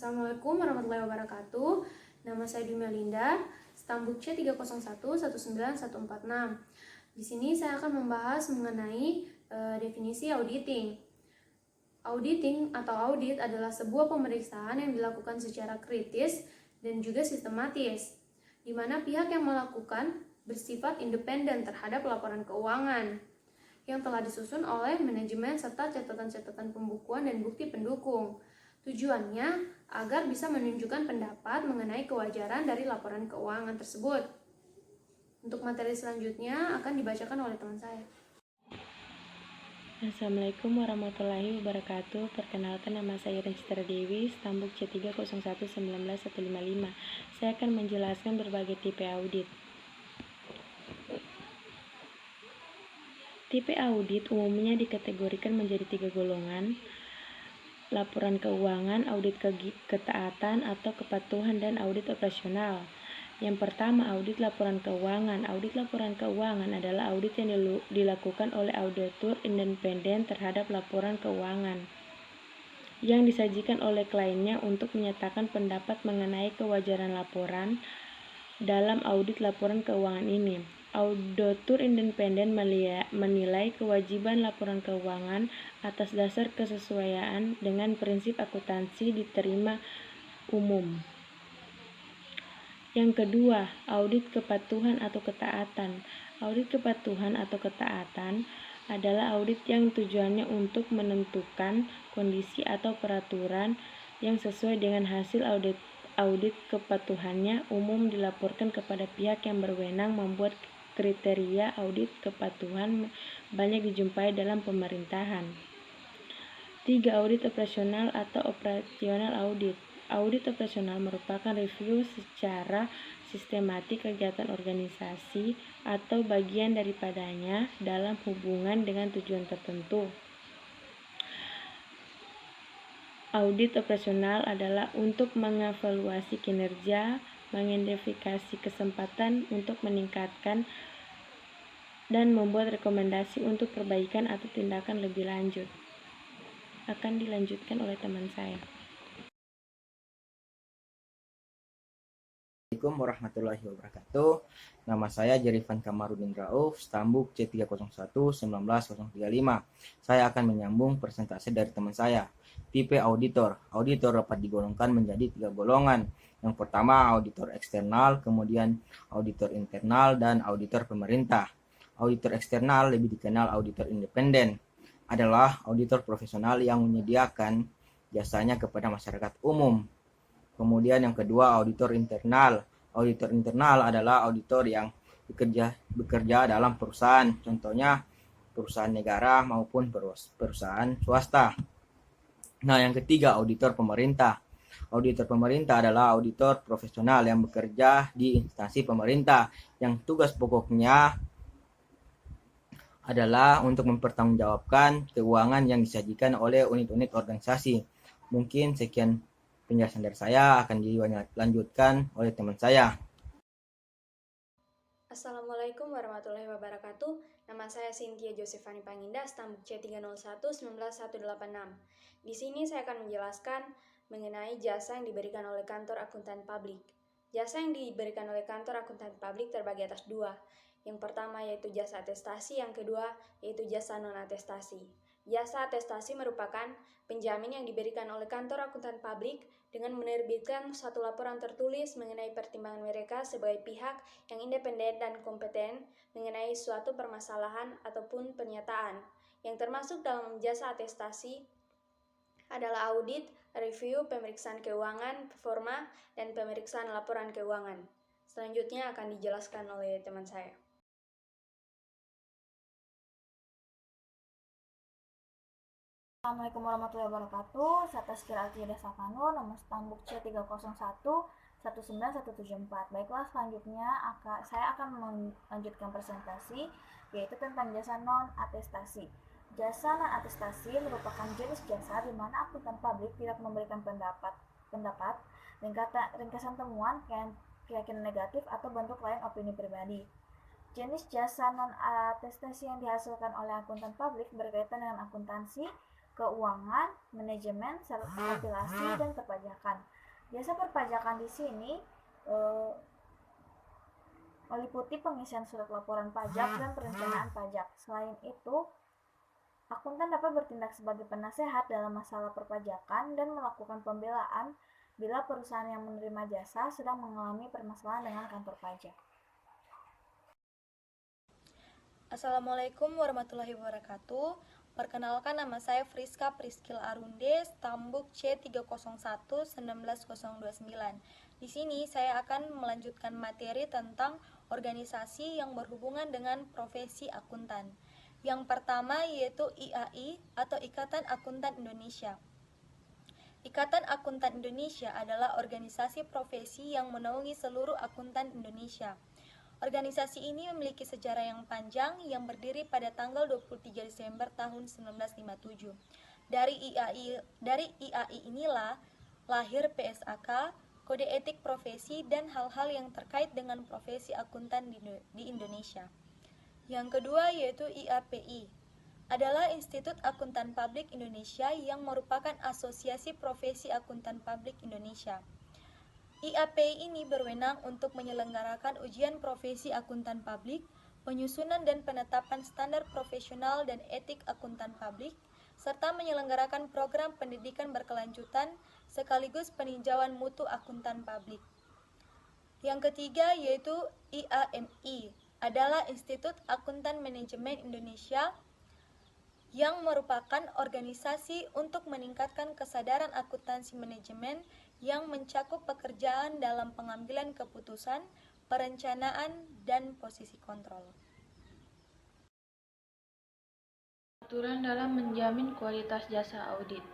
Assalamualaikum warahmatullahi wabarakatuh. Nama saya Dwi Melinda, stambuk C30119146. Di sini saya akan membahas mengenai definisi auditing. Auditing atau audit adalah sebuah pemeriksaan yang dilakukan secara kritis dan juga sistematis, di mana pihak yang melakukan bersifat independen terhadap laporan keuangan yang telah disusun oleh manajemen serta catatan-catatan pembukuan dan bukti pendukung. Tujuannya agar bisa menunjukkan pendapat mengenai kewajaran dari laporan keuangan tersebut. Untuk materi selanjutnya akan dibacakan oleh teman saya. Assalamualaikum warahmatullahi wabarakatuh. Perkenalkan, nama saya Rencitra Dewi, stambuk C30119155. Saya akan menjelaskan berbagai tipe audit. Tipe audit umumnya dikategorikan menjadi 3 golongan: laporan keuangan, audit ketaatan atau kepatuhan, dan audit operasional. Yang pertama, audit laporan keuangan. Audit laporan keuangan adalah audit yang dilakukan oleh auditor independen terhadap laporan keuangan yang disajikan oleh kliennya untuk menyatakan pendapat mengenai kewajaran laporan. Dalam audit laporan keuangan ini, auditor independen menilai kewajiban laporan keuangan atas dasar kesesuaian dengan prinsip akuntansi diterima umum. Yang kedua, audit kepatuhan atau ketaatan. Audit kepatuhan atau ketaatan adalah audit yang tujuannya untuk menentukan kondisi atau peraturan yang sesuai dengan hasil audit kepatuhannya umum dilaporkan kepada pihak yang berwenang. Membuat kriteria audit kepatuhan banyak dijumpai dalam pemerintahan. 3. Audit operasional atau operational audit. Audit operasional merupakan review secara sistematik kegiatan organisasi atau bagian daripadanya dalam hubungan dengan tujuan tertentu. Audit operasional adalah untuk mengevaluasi kinerja, mengidentifikasi kesempatan untuk meningkatkan, dan membuat rekomendasi untuk perbaikan atau tindakan lebih lanjut. Akan dilanjutkan oleh teman saya. Assalamualaikum warahmatullahi wabarakatuh. Nama saya Jerifan Kamarudin Rauf, stambuk C301-19035. Saya akan menyambung presentasi dari teman saya. Tipe auditor. Auditor dapat digolongkan menjadi 3 golongan. Yang pertama, auditor eksternal, kemudian auditor internal, dan auditor pemerintah. Auditor eksternal, lebih dikenal auditor independen, adalah auditor profesional yang menyediakan jasanya kepada masyarakat umum. Kemudian yang kedua, auditor internal. Auditor internal adalah auditor yang bekerja dalam perusahaan, contohnya perusahaan negara maupun perusahaan swasta. Nah, yang ketiga, auditor pemerintah. Auditor pemerintah adalah auditor profesional yang bekerja di instansi pemerintah, yang tugas pokoknya adalah untuk mempertanggungjawabkan keuangan yang disajikan oleh unit-unit organisasi. Mungkin sekian penjelasan dari saya, akan dilanjutkan oleh teman saya. Assalamualaikum warahmatullahi wabarakatuh. Nama saya Cynthia Josephani Panginda, stambuk C301-19186. Di sini saya akan menjelaskan mengenai jasa yang diberikan oleh kantor akuntan publik. Jasa yang diberikan oleh kantor akuntan publik terbagi atas 2. Yang pertama yaitu jasa atestasi, yang kedua yaitu jasa non-atestasi. Jasa atestasi merupakan penjamin yang diberikan oleh kantor akuntan publik dengan menerbitkan suatu laporan tertulis mengenai pertimbangan mereka sebagai pihak yang independen dan kompeten mengenai suatu permasalahan ataupun pernyataan. Yang termasuk dalam jasa atestasi adalah audit, review, pemeriksaan keuangan, performa, dan pemeriksaan laporan keuangan. Selanjutnya akan dijelaskan oleh teman saya. Assalamualaikum warahmatullahi wabarakatuh. Saya Taskira Altida Savano, nomor stambuk C301-19174. Baiklah, selanjutnya saya akan melanjutkan presentasi, yaitu tentang jasa non-atestasi. Jasa non-atestasi merupakan jenis jasa di mana akuntan publik tidak memberikan pendapat, ringkasan temuan, keyakinan negatif, atau bentuk lain opini pribadi. Jenis jasa non-atestasi yang dihasilkan oleh akuntan publik berkaitan dengan akuntansi, keuangan, manajemen, kalkulasi, dan perpajakan. Jasa perpajakan di sini meliputi pengisian surat laporan pajak dan perencanaan pajak. Selain itu, akuntan dapat bertindak sebagai penasehat dalam masalah perpajakan dan melakukan pembelaan bila perusahaan yang menerima jasa sedang mengalami permasalahan dengan kantor pajak. Assalamualaikum warahmatullahi wabarakatuh. Perkenalkan, nama saya Friska Priskil Arunde, Stambuk C301-19029. Di sini saya akan melanjutkan materi tentang organisasi yang berhubungan dengan profesi akuntan. Yang pertama yaitu IAI atau Ikatan Akuntan Indonesia. Ikatan Akuntan Indonesia adalah organisasi profesi yang menaungi seluruh akuntan Indonesia. Organisasi ini memiliki sejarah yang panjang yang berdiri pada tanggal 23 Desember tahun 1957. Dari IAI inilah lahir PSAK, Kode Etik Profesi, dan hal-hal yang terkait dengan profesi akuntan di Indonesia. Yang kedua yaitu IAPI, adalah Institut Akuntan Publik Indonesia yang merupakan asosiasi profesi akuntan publik Indonesia. IAPI ini berwenang untuk menyelenggarakan ujian profesi akuntan publik, penyusunan dan penetapan standar profesional dan etik akuntan publik, serta menyelenggarakan program pendidikan berkelanjutan sekaligus peninjauan mutu akuntan publik. Yang ketiga yaitu IAMI, adalah Institut Akuntan Manajemen Indonesia yang merupakan organisasi untuk meningkatkan kesadaran akuntansi manajemen yang mencakup pekerjaan dalam pengambilan keputusan, perencanaan, dan posisi kontrol. Aturan dalam menjamin kualitas jasa audit.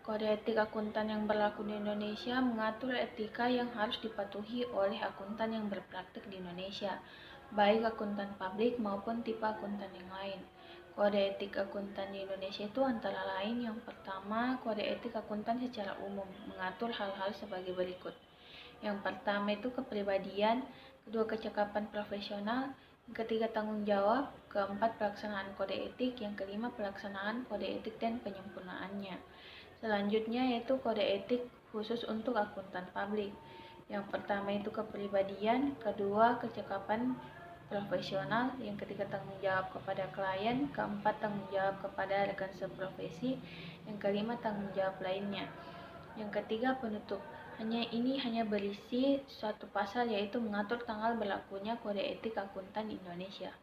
Kode etik akuntan yang berlaku di Indonesia mengatur etika yang harus dipatuhi oleh akuntan yang berpraktik di Indonesia, baik akuntan publik maupun tipe akuntan yang lain. Kode etik akuntan di Indonesia itu antara lain yang pertama, kode etik akuntan secara umum mengatur hal-hal sebagai berikut. Yang pertama itu kepribadian, kedua kecakapan profesional, yang ketiga tanggung jawab, keempat pelaksanaan kode etik, yang kelima pelaksanaan kode etik dan penyempurnaannya. Selanjutnya yaitu kode etik khusus untuk akuntan publik. Yang pertama itu kepribadian, kedua kecakapan profesional, yang ketiga tanggung jawab kepada klien, keempat tanggung jawab kepada rekan seprofesi, yang kelima tanggung jawab lainnya. Yang ketiga penutup. Hanya berisi suatu pasal yaitu mengatur tanggal berlakunya kode etik akuntan Indonesia.